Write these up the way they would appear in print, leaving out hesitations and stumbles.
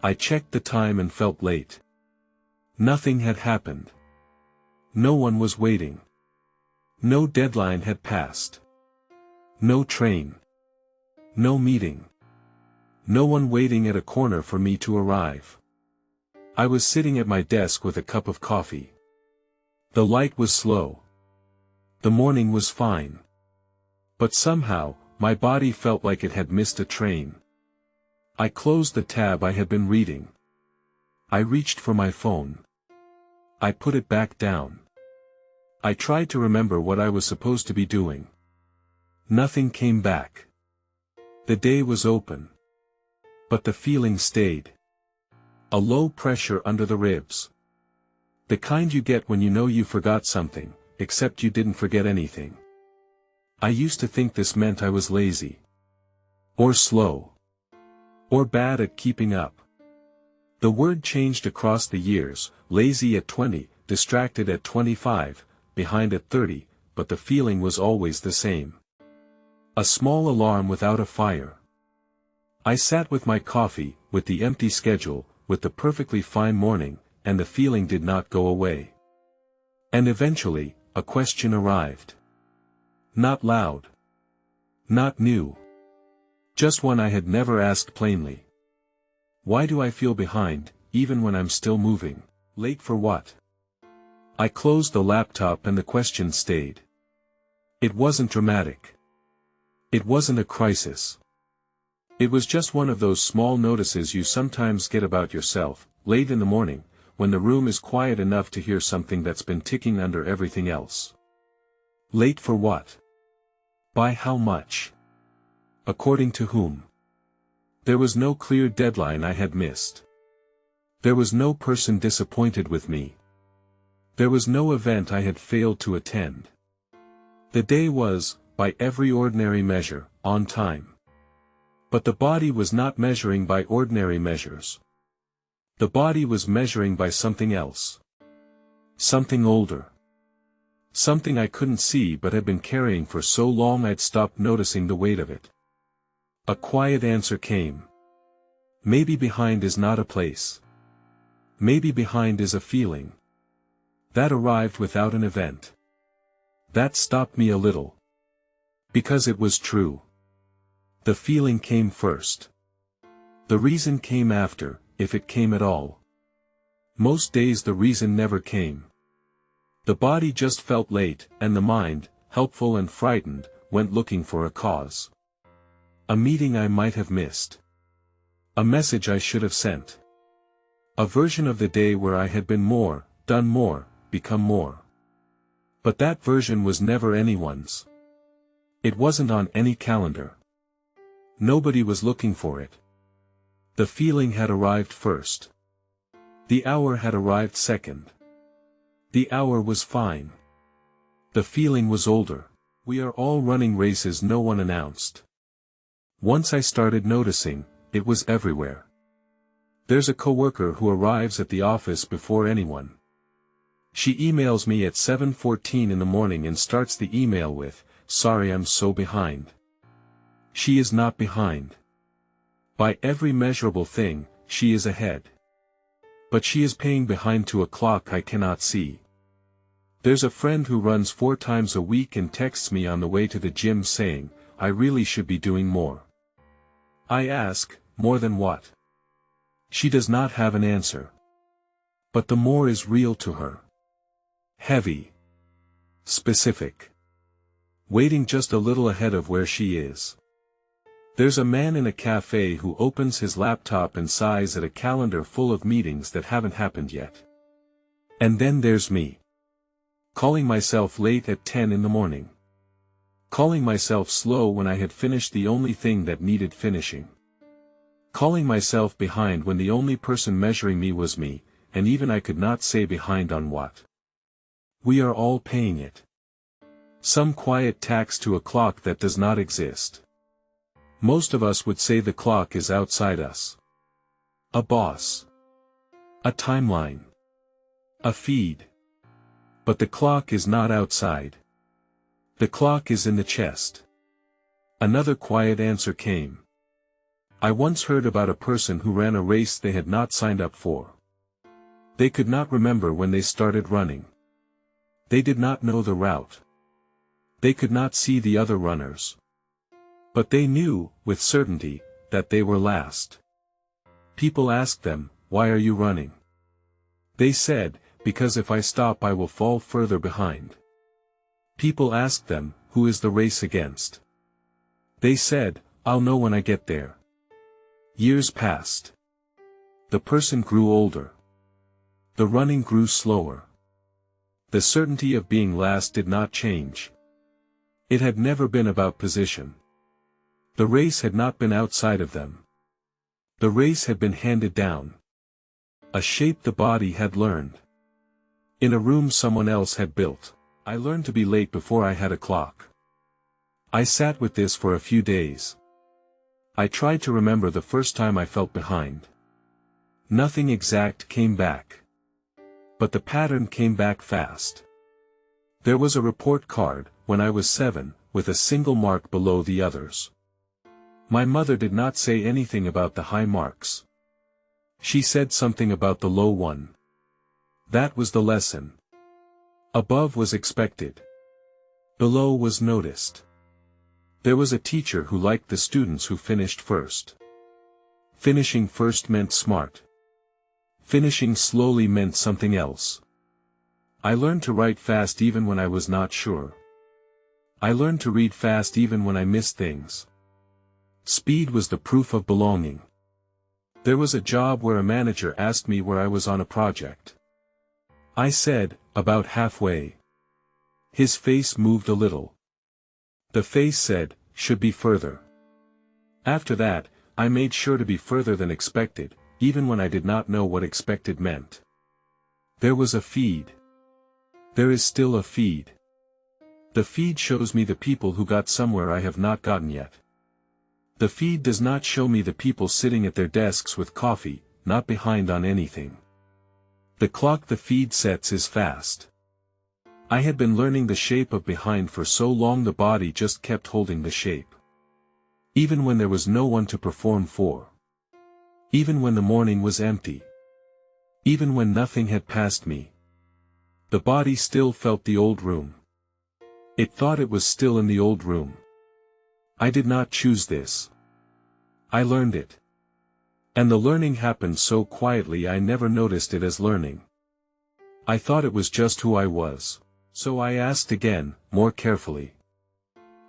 I checked the time and felt late. Nothing had happened. No one was waiting. No deadline had passed. No train. No meeting. No one waiting at a corner for me to arrive. I was sitting at my desk with a cup of coffee. The light was slow. The morning was fine. But somehow, my body felt like it had missed a train. I closed the tab I had been reading. I reached for my phone. I put it back down. I tried to remember what I was supposed to be doing. Nothing came back. The day was open. But the feeling stayed. A low pressure under the ribs. The kind you get when you know you forgot something, except you didn't forget anything. I used to think this meant I was lazy. Or slow. Or bad at keeping up. The word changed across the years, lazy at 20, distracted at 25, behind at 30, but the feeling was always the same. A small alarm without a fire. I sat with my coffee, with the empty schedule, with the perfectly fine morning, and the feeling did not go away. And eventually, a question arrived. Not loud. Not new. Just one I had never asked plainly. Why do I feel behind, even when I'm still moving? Late for what? I closed the laptop and the question stayed. It wasn't dramatic. It wasn't a crisis. It was just one of those small notices you sometimes get about yourself, late in the morning, when the room is quiet enough to hear something that's been ticking under everything else. Late for what? By how much? According to whom? There was no clear deadline I had missed. There was no person disappointed with me. There was no event I had failed to attend. The day was, by every ordinary measure, on time. But the body was not measuring by ordinary measures. The body was measuring by something else. Something older. Something I couldn't see but had been carrying for so long I'd stopped noticing the weight of it. A quiet answer came. Maybe behind is not a place. Maybe behind is a feeling. That arrived without an event. That stopped me a little. Because it was true. The feeling came first. The reason came after, if it came at all. Most days the reason never came. The body just felt late, and the mind, helpful and frightened, went looking for a cause. A meeting I might have missed. A message I should have sent. A version of the day where I had been more, done more, become more. But that version was never anyone's. It wasn't on any calendar. Nobody was looking for it. The feeling had arrived first. The hour had arrived second. The hour was fine. The feeling was older. We are all running races no one announced. Once I started noticing, it was everywhere. There's a coworker who arrives at the office before anyone. She emails me at 7:14 in the morning and starts the email with, "Sorry I'm so behind." She is not behind. By every measurable thing, she is ahead. But she is paying behind to a clock I cannot see. There's a friend who runs 4 times a week and texts me on the way to the gym saying, "I really should be doing more." I ask, more than what? She does not have an answer. But the more is real to her. Heavy. Specific. Waiting just a little ahead of where she is. There's a man in a cafe who opens his laptop and sighs at a calendar full of meetings that haven't happened yet. And then there's me. Calling myself late at 10 in the morning. Calling myself slow when I had finished the only thing that needed finishing. Calling myself behind when the only person measuring me was me, and even I could not say behind on what. We are all paying it. Some quiet tax to a clock that does not exist. Most of us would say the clock is outside us. A boss. A timeline. A feed. But the clock is not outside. The clock is in the chest. Another quiet answer came. I once heard about a person who ran a race they had not signed up for. They could not remember when they started running. They did not know the route. They could not see the other runners. But they knew, with certainty, that they were last. People asked them, "Why are you running?" They said, "Because if I stop I will fall further behind." People asked them, "Who is the race against?" They said, "I'll know when I get there." Years passed. The person grew older. The running grew slower. The certainty of being last did not change. It had never been about position. The race had not been outside of them. The race had been handed down. A shape the body had learned. In a room someone else had built. I learned to be late before I had a clock. I sat with this for a few days. I tried to remember the first time I felt behind. Nothing exact came back. But the pattern came back fast. There was a report card, when I was 7, with a single mark below the others. My mother did not say anything about the high marks. She said something about the low one. That was the lesson. Above was expected. Below was noticed. There was a teacher who liked the students who finished first. Finishing first meant smart. Finishing slowly meant something else. I learned to write fast even when I was not sure. I learned to read fast even when I missed things. Speed was the proof of belonging. There was a job where a manager asked me where I was on a project. I said, "About halfway." His face moved a little. The face said, "Should be further." After that, I made sure to be further than expected, even when I did not know what expected meant. There was a feed. There is still a feed. The feed shows me the people who got somewhere I have not gotten yet. The feed does not show me the people sitting at their desks with coffee, not behind on anything. The clock the feed sets is fast. I had been learning the shape of behind for so long the body just kept holding the shape. Even when there was no one to perform for. Even when the morning was empty. Even when nothing had passed me. The body still felt the old room. It thought it was still in the old room. I did not choose this. I learned it. And the learning happened so quietly I never noticed it as learning. I thought it was just who I was. So I asked again, more carefully.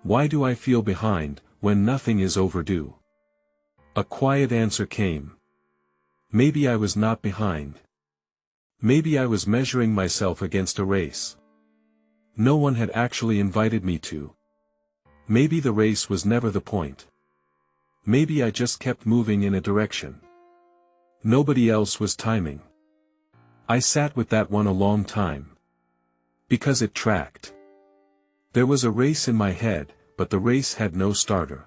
Why do I feel behind, when nothing is overdue? A quiet answer came. Maybe I was not behind. Maybe I was measuring myself against a race. No one had actually invited me to. Maybe the race was never the point. Maybe I just kept moving in a direction. Nobody else was timing. I sat with that one a long time. Because it tracked. There was a race in my head, but the race had no starter.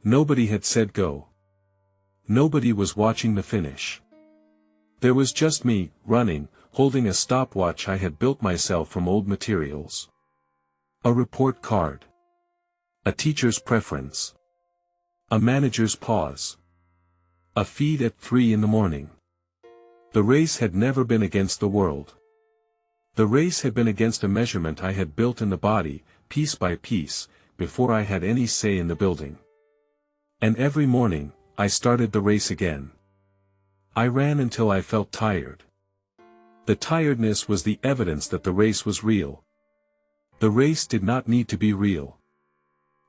Nobody had said go. Nobody was watching the finish. There was just me, running, holding a stopwatch I had built myself from old materials. A report card. A teacher's preference. A manager's pause. A feed at 3 in the morning. The race had never been against the world. The race had been against a measurement I had built in the body, piece by piece, before I had any say in the building. And every morning, I started the race again. I ran until I felt tired. The tiredness was the evidence that the race was real. The race did not need to be real.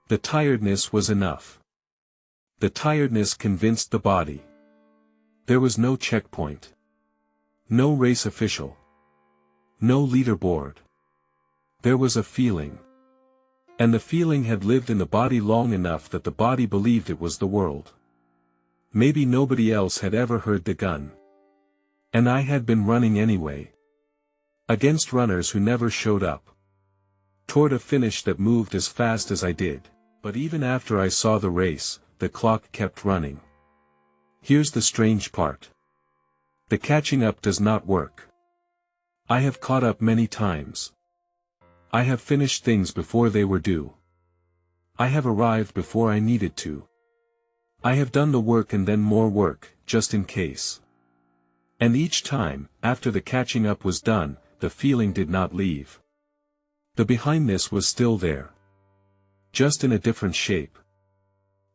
The tiredness was enough. The tiredness convinced the body. There was no checkpoint. No race official. No leaderboard. There was a feeling. And the feeling had lived in the body long enough that the body believed it was the world. Maybe nobody else had ever heard the gun. And I had been running anyway. Against runners who never showed up. Toward a finish that moved as fast as I did. But even after I saw the race, the clock kept running. Here's the strange part. The catching up does not work. I have caught up many times. I have finished things before they were due. I have arrived before I needed to. I have done the work and then more work, just in case. And each time, after the catching up was done, the feeling did not leave. The behindness was still there. Just in a different shape.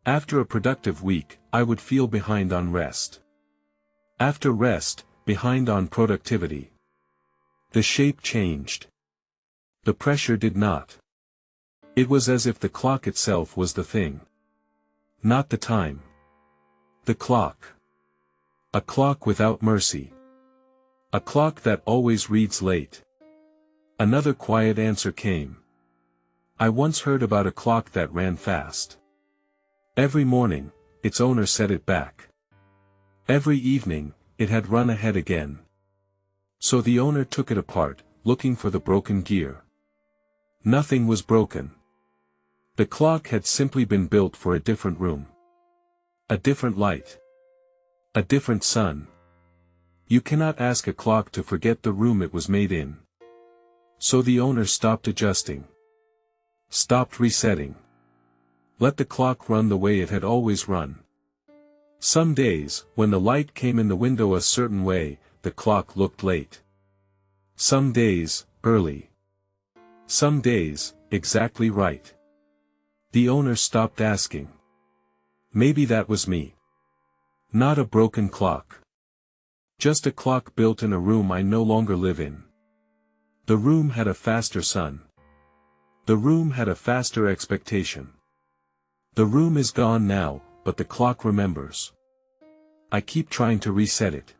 After a productive week, I would feel behind on rest. After rest, behind on productivity. The shape changed. The pressure did not. It was as if the clock itself was the thing. Not the time. The clock. A clock without mercy. A clock that always reads late. Another quiet answer came. I once heard about a clock that ran fast. Every morning, its owner set it back. Every evening, it had run ahead again. So the owner took it apart, looking for the broken gear. Nothing was broken. The clock had simply been built for a different room. A different light. A different sun. You cannot ask a clock to forget the room it was made in. So the owner stopped adjusting. Stopped resetting. Let the clock run the way it had always run. Some days, when the light came in the window a certain way, the clock looked late. Some days, early. Some days, exactly right. The owner stopped asking. Maybe that was me. Not a broken clock. Just a clock built in a room I no longer live in. The room had a faster sun. The room had a faster expectation. The room is gone now, but the clock remembers. I keep trying to reset it.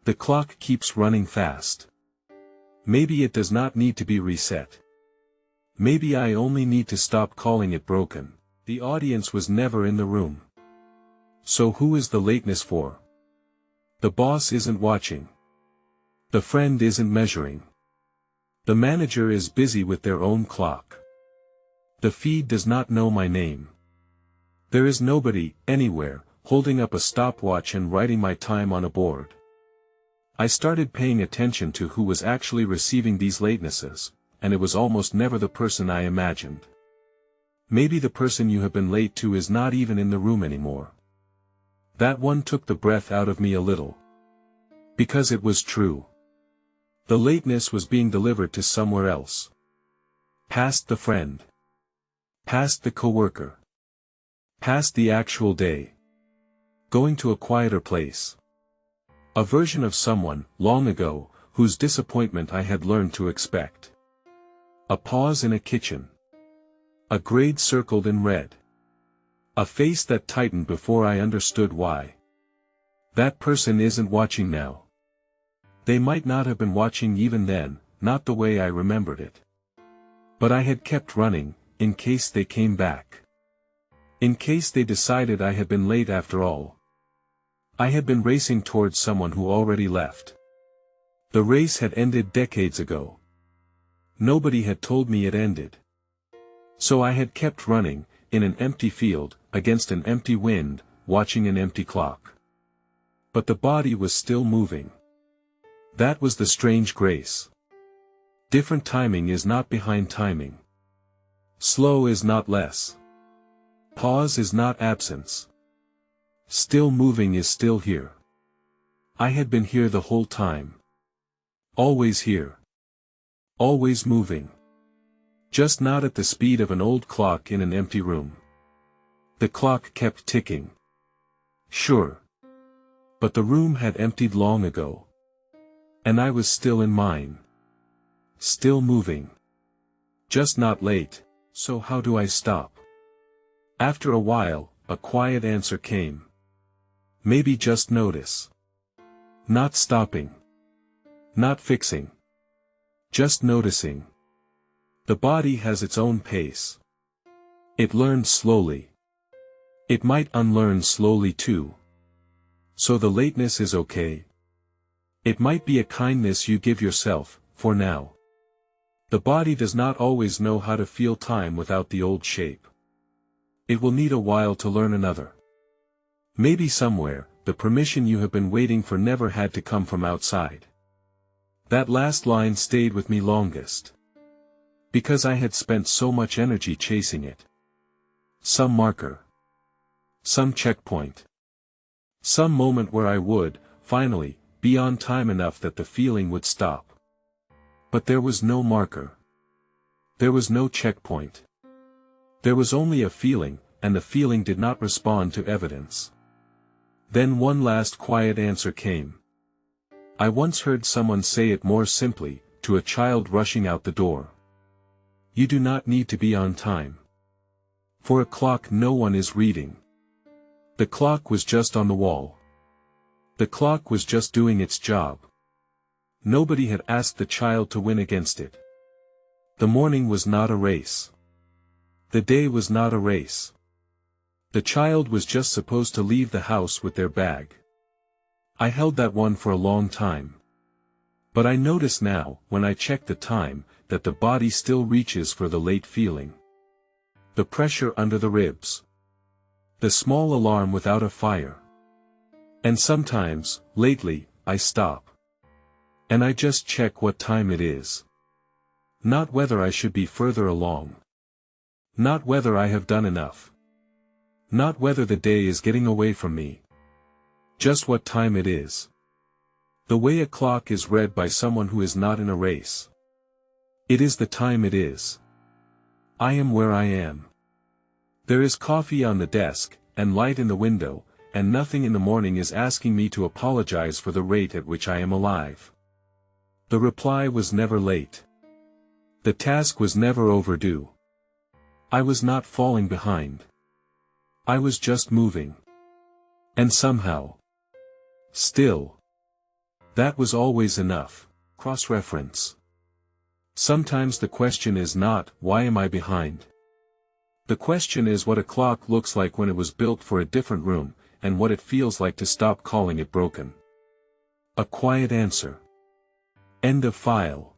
The clock keeps running fast. Maybe it does not need to be reset. Maybe I only need to stop calling it broken. The audience was never in the room. So who is the lateness for? The boss isn't watching. The friend isn't measuring. The manager is busy with their own clock. The feed does not know my name. There is nobody, anywhere, holding up a stopwatch and writing my time on a board. I started paying attention to who was actually receiving these latenesses, and it was almost never the person I imagined. Maybe the person you have been late to is not even in the room anymore. That one took the breath out of me a little. Because it was true. The lateness was being delivered to somewhere else. Past the friend. Past the coworker. Past the actual day. Going to a quieter place. A version of someone, long ago, whose disappointment I had learned to expect. A pause in a kitchen. A grade circled in red. A face that tightened before I understood why. That person isn't watching now. They might not have been watching even then, not the way I remembered it. But I had kept running, in case they came back. In case they decided I had been late after all. I had been racing towards someone who already left. The race had ended decades ago. Nobody had told me it ended. So I had kept running, in an empty field, against an empty wind, watching an empty clock. But the body was still moving. That was the strange grace. Different timing is not behind timing. Slow is not less. Pause is not absence. Still moving is still here. I had been here the whole time. Always here. Always moving. Just not at the speed of an old clock in an empty room. The clock kept ticking. Sure. But the room had emptied long ago. And I was still in mine. Still moving. Just not late, so how do I stop? After a while, a quiet answer came. Maybe just notice. Not stopping. Not fixing. Just noticing. The body has its own pace. It learns slowly. It might unlearn slowly too. So the lateness is okay. It might be a kindness you give yourself, for now. The body does not always know how to feel time without the old shape. It will need a while to learn another. Maybe somewhere, the permission you have been waiting for never had to come from outside. That last line stayed with me longest. Because I had spent so much energy chasing it. Some marker. some checkpoint. Some moment where I would, finally, be on time enough that the feeling would stop. But there was no marker. There was no checkpoint. There was only a feeling, and the feeling did not respond to evidence. Then one last quiet answer came. I once heard someone say it more simply, to a child rushing out the door. You do not need to be on time. For a clock no one is reading. The clock was just on the wall. The clock was just doing its job. Nobody had asked the child to win against it. The morning was not a race. The day was not a race. The child was just supposed to leave the house with their bag. I held that one for a long time. But I notice now, when I check the time, that the body still reaches for the late feeling. The pressure under the ribs. The small alarm without a fire. And sometimes, lately, I stop. And I just check what time it is. Not whether I should be further along. Not whether I have done enough. Not whether the day is getting away from me. Just what time it is. The way a clock is read by someone who is not in a race. It is the time it is. I am where I am. There is coffee on the desk, and light in the window, and nothing in the morning is asking me to apologize for the rate at which I am alive. The reply was never late. The task was never overdue. I was not falling behind. I was just moving. And somehow. Still. That was always enough. Cross-reference. Sometimes the question is not, why am I behind? The question is what a clock looks like when it was built for a different room, and what it feels like to stop calling it broken. A quiet answer. End of file.